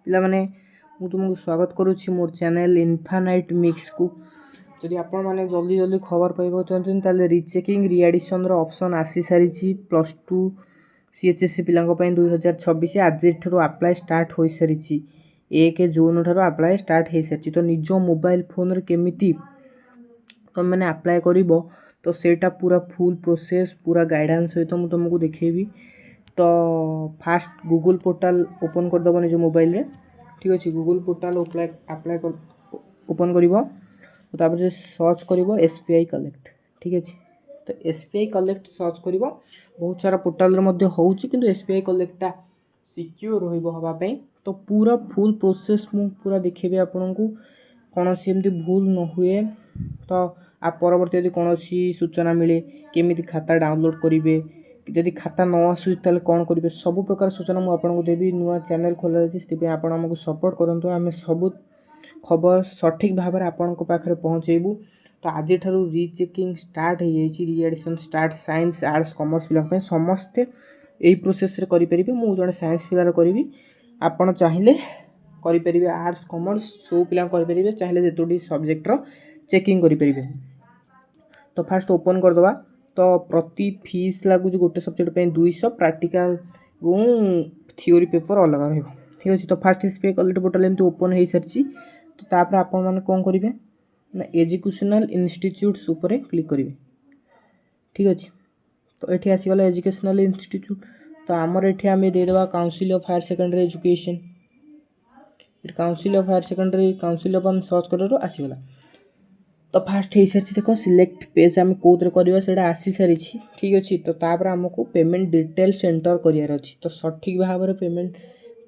पिला माने मु तुमको स्वागत करुच्ची मोर चैनल इनफानाइट मिक्स को। जदि आपण माने जल्दी जल्दी खबर पाइबा चाहते ताले रिचेकिंग रिएडिशन रो ऑप्शन आसी सारिची +2 सीएचएससी पिलांको पई 2026 आज ठरो अप्लाई स्टार्ट होई सारिची 1 जून ठरो अप्लाई स्टार्ट हे सारिची। तो निजो मोबाइल फोन रे केमिति तुम मैंने अप्लाई करिवो तो सेटा पूरा फुल प्रोसेस पूरा गाइडेंस सहित मु तुमको देखेबी। तो फास्ट गूगल पोर्टल ओपन कर दबो निजो मोबाइल रे, ठीक अच्छे। गूगल पोर्टल अप्लाई ओपन करिवो तो तापर सर्च करिवो एसबीआई कलेक्ट, ठीक अच्छे। तो एसबीआई कलेक्ट सर्च करिवो बहुत सारा पोर्टल रे मध्ये होउची किंतु एसबीआई कलेक्टटा सिक्योर रहइबो हबा पई। तो पूरा फुल प्रोसेस मु पूरा देखेबी आपनकू कौन सी एमती भूल न हुए। तो आप परवर्ती यदि कौन सी सूचना मिले केमिति खाता डाउनलोड करेंगे, जदि खाता न आसू ताले कौन करेंगे, सब प्रकार सूचना मुझे आपको देवी। नुआ चैनल खोला से आपको सपोर्ट करूँ, आम सब खबर सठिक भाव में आपण पाखे पहुँचेबू। तो आज ठारू रीचेकिंग स्टार्ट हो जाए, रिएडिशन स्टार्ट साइंस आर्ट्स कॉमर्स पिला समस्ते यही प्रोसेस करेंगे। मुझे जड़े साइंस पिलार करी, आपड़ चाहिए करेंगे आर्ट्स कॉमर्स सब पिला करेंगे, चाहिए जो सब्जेक्टर चेकिंग करेंगे। तो फास्ट ओपन करदे। तो प्रति फीस लगुच गोटे सब्जेक्ट पे 200, प्रैक्टिकल थ्योरी पेपर अलग रही, ठीक अच्छे। तो फास्ट एसबीआई कलेक्ट पोर्टल एमती ओपन हो सारी। तो तापर आपण मैंने कौन करेंगे ना एजुकेशनल इंस्टीट्यूट्स ऊपर क्लिक करेंगे, ठीक अच्छे। तो ये आसीगला एजुकेशनल इंस्टीट्यूट। तो आमर ये आम देदेबा council of higher secondary education, council of higher secondary council of आम सर्च कर आसीगला। तो फास्ट हो सारी देख सिलेक्ट पेज आम कौन करवा से आसी सारी, ठीक अच्छे। तो तापर आमको पेमेंट डिटेल्स एंटर करार अच्छी। तो सठिक भाव में पेमेंट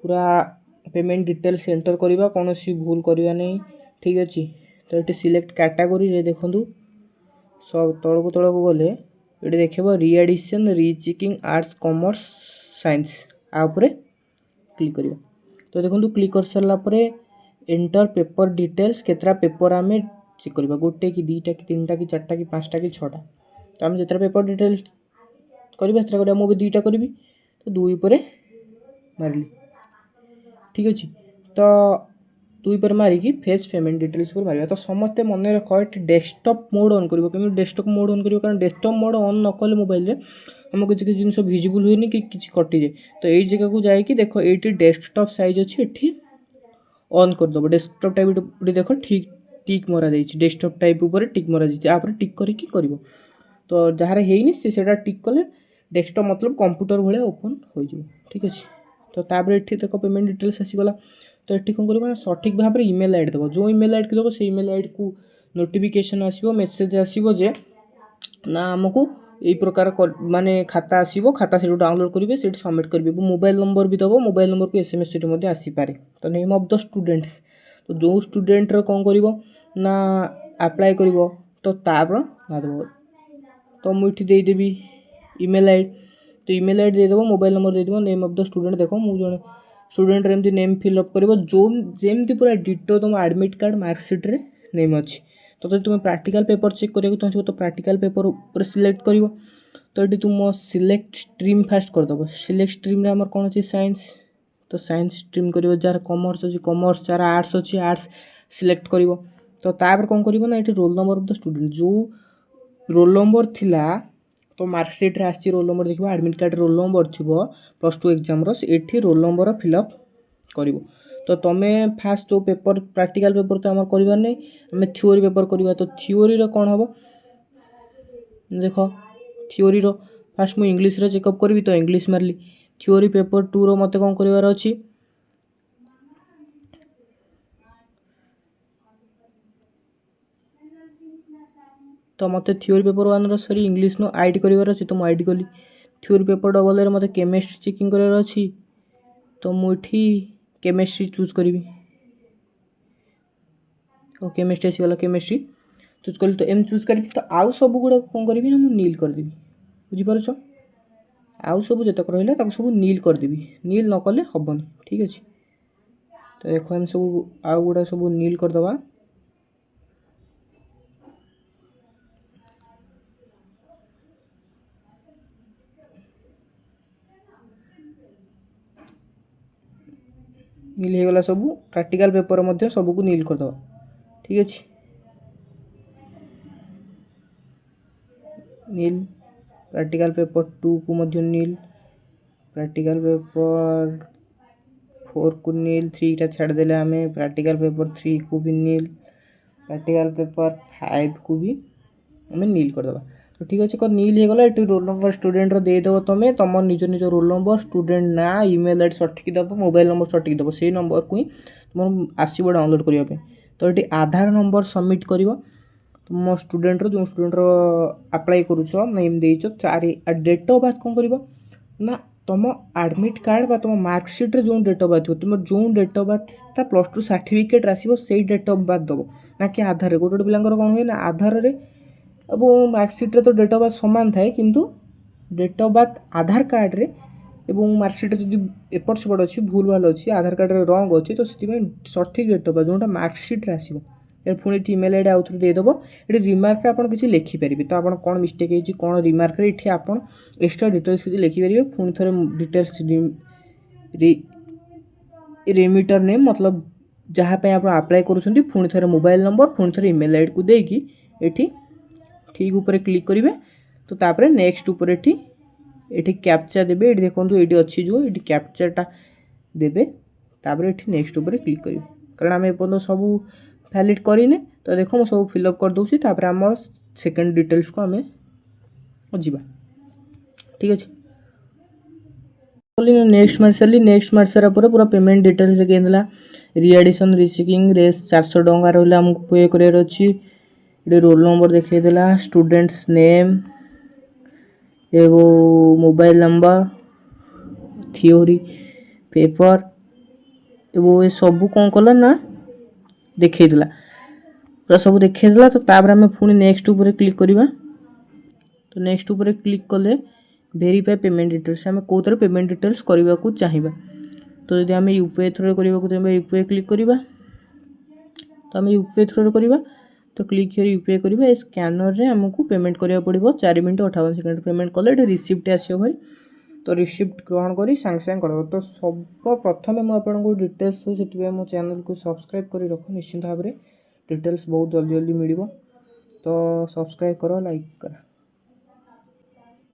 पूरा पेमेंट डिटेल्स एंटर करवा, कौन सी भूल करवा नहीं, ठीक अच्छे। तो ये सिलेक्ट कैटेगोरी देखूँ सब तलक गले ये देखेब readdition rechecking arts commerce science आउे क्लिक कर। तो देखो क्लिक कर सारापर एंटर पेपर डिटेल्स केतरा पेपर आम चेक करवा, गोटे कि दुईटा कि तीन कि चार्टा कि पाँचटा कि छटा। तो आम जितना पेपर डिटेल्स करवा मुझे दुईटा करी। तो दुई पर मारिली, ठीक अच्छे। तो दुई पर मारिकी फेच पेमेंट डिटेल्स पर मारिबा। तो समस्ते मन रख ये डेस्कटॉप मोड ऑन करिवो, केमि डेस्कटॉप मोड ऑन करिवो, कारण डेस्कटॉप मोड ऑन न कले मोबाइल रे हमको किसी जिन विजिबल हुए कि किसी कटि जाए। तो यही जगह को जाकि देख ये डेस्कटॉप साइज अच्छी ये ऑन करदेव। डेस्कटॉप टाइप देख ठीक टिक मरा जाइए, डेस्कटॉप टाइप ऊपर टिक मरा जाइए, टिक करके कर। तो जार है से टिक कले डेस्कटॉप मतलब कंप्यूटर भाया ओपन हो, ठीक अच्छे। तो तापर ये देख पेमेंट डिटेल्स आसीगला। तो ये कौन कर सठिक भाव में इमेल आईडी देव, जो इमेल आईडी देव से इमेल आईडी को नोटिफिकेशन आसो, मेसेज आसो जे ना आमको यही प्रकार माने खाता आसो, खाता से डाउनलोड करेंगे से सबमिट करेंगे। मोबाइल नंबर भी दब, मोबाइल नंबर को एसएमएस से आसीपे। तो नेम ऑफ द स्टूडेंट्स, तो जो स्टूडेंट कौन कर ना अप्लाई कर तो तापर ना देव। तो मुझे देदेवी इमेल आईडी, तो इमेल आईडी देदेव, मोबाइल नंबर देदेव, नेम ऑफ द स्टूडेंट देख मुझे स्टूडेंट एमती नेम फिलअप कर जो जमती पूरा डिटो तुम एडमिट कार्ड मार्कसीट रे नेम अच्छी। तो जब तुम प्रैक्टिकल पेपर चेक करा चाहो तो प्रैक्टिकल पेपर ऊपर सिलेक्ट कर। तो ये तुम सिलेक्ट स्ट्रीम फास्ट करदेव। सिलेक्ट स्ट्रीम आम कौन अच्छे साइंस, तो साइंस स्ट्रीम कर। जार कॉमर्स अच्छी कॉमर्स, जार आर्ट्स अच्छी आर्ट्स सिलेक्ट कर। तो तापर कौन करना ये roll number of the student, जो रोल नंबर थिला तो मार्कसीट रे आसी रोल नंबर देखो, एडमिट कार्ड रोल नंबर थी +2 एग्जाम ये रोल नंबर फिलअप कर। तो तुम्हें फास्ट जो पेपर प्रैक्टिकल पेपर तो आम कर नहीं, आम थ्योरी पेपर करवा। तो थ्योरी कौन हम देख थ्योरी फास्ट मुझे इंग्लीश रे चेकअप करी। तो इंग्लीश मारली थ्योरी पेपर 2 रो मत कौन करार अच्छी। तो मत थ्योरी पेपर 1 सरी इंग्लीश नो आईडी करार अच्छी। तो मुझे कली थ्योरी पेपर डबल ए मत केमिस्ट्री चेकिंग करार अच्छी। तो मुझे केमिस्ट्री चूज करी। केमिस्ट्री आसीगला, केमिस्ट्री चूज कली। तो एम चूज करी। तो आउ सब गुड़ा कौन करी ना मुझे नील करदेवी, बुझीपार। आउ सब जितक रहा सब नील करदेवी, नील न कले हेनी, ठीक अच्छे। तो देखो एम सब आउ गुड़ा सब नील करदे। नील हो गला सब प्रैक्टिकल पेपर मध्य सब को नील करदे ठीक अच्छे नील प्रैक्टिकल पेपर 2 को मध्य नील प्रैक्टिकल पेपर 4 को नील 3 टा छाड़देले आम प्रैक्टिकल पेपर 3 को भी नील प्रैक्टिकल पेपर 5 को भी आम नील करदे तो ठीक अच्छे नील हो गला ये रोल नंबर स्टूडेंट देदेव तुम तुम निज निज रोल नंबर स्टूडेंट ना ईमेल आईडी सठिक दब मोबाइल नंबर सठिक दब से नंबर को ही तुम आसो डाउनलोड करने तो ये आधार नंबर सबमिट कर तुम स्टूडेंट जो स्टूडेंट अप्लाई करुच नेम देच चारि डेट ऑफ बर्थ कौन कर ना तुम एडमिट कार्ड बा तुम मार्कसीट्रे जो डेट ऑफ बर्थ हो तुम जो डेट ऑफ बर्थ था +2 सर्टिफिकेट आसो से डेट ऑफ बर्थ दब ना कि आधार गोटे गोटे पिला कौन हुए ना आधार रे अब मार्कसीट्रे तो डेट ऑफ बर्थ सामान थाए किंतु date of birth Aadhaar card रे एवं मार्कसीट जो एपट सेपट अच्छी भूल भाल अच्छी आधार कार्ड रे रंग अच्छी तो से सठिक डेट ऑफ बर्थ जोटा मार्कसीट्रे आसो पुणी इमेल आईडी आउ थे देदेव ये रिमार्क आप किसी लिखिपारे तो आप कौन मिस्टेक होती कौन रिमार्क ये आप एक्सट्रा डिटेल्स किसी लिखिपारे पुणी थे डिटेल्स रेमिटर नेम मतलब जहाँपाई आप आप्लाय करुँच पुणी थे मोबाइल नंबर पुणी थे इमेल आईडी को देकी एठी ठीक ऊपर क्लिक करेंगे तो तापर नेक्स्ट ऊपर ये कैप्चा देवे ये देखो ये अच्छी जो ये कैप्चाटा देवे तापर ये नेक्स्ट ऊपर क्लिक करेंगे कारण आम एपर्तन सब वैलिड करें तो देखो मुझे सब फिलअप कर दूसरी तापर आम सेकेंड डिटेल्स को आम जा ठीक अच्छे नेक्स्ट मार सारी नेक्स्ट मार सारा पूरा पेमेंट डिटेल्स देखा रिएडिशन रिचेकिंग रेस 400 टंका रहा आमको पे करार अच्छी ये रोल नंबर देखला स्टूडेंट्स नेम एवं मोबाइल नंबर थ्योरी पेपर एवं ये सब कौन कला ना देखला पूरा सब देखला तो तापर आम पुणी नेक्स्ट ऊपर क्लिक करवा तो नेक्स्ट ऊपर क्लिक कले वेरीफाई पेमेंट डिटेल्स आम कौन पेमेंट डिटेल्स करने को चाहिए तो जब आम यूपीआई थ्रू करने को चाहिए यूपीआई क्लिक करवा तो आम यूपीआई थ्रू करवा तो क्लिक हियर यूपीआई करवा ए स्कैनर रे हमको पेमेंट करा पड़ो 4 मिनट 58 सेकेंड पेमेंट कले ये रिसिप्ट आसो भाई तो रिसिप्ट ग्रहण कर सांगे सांगे कर तो सब प्रथम मुझे डिटेल्स से मो चैनल को सब्सक्राइब कर रख निश्चिंत भाव में डिटेल्स बहुत जल्दी जल्दी मिल तो सब्सक्राइब करो लाइक करो।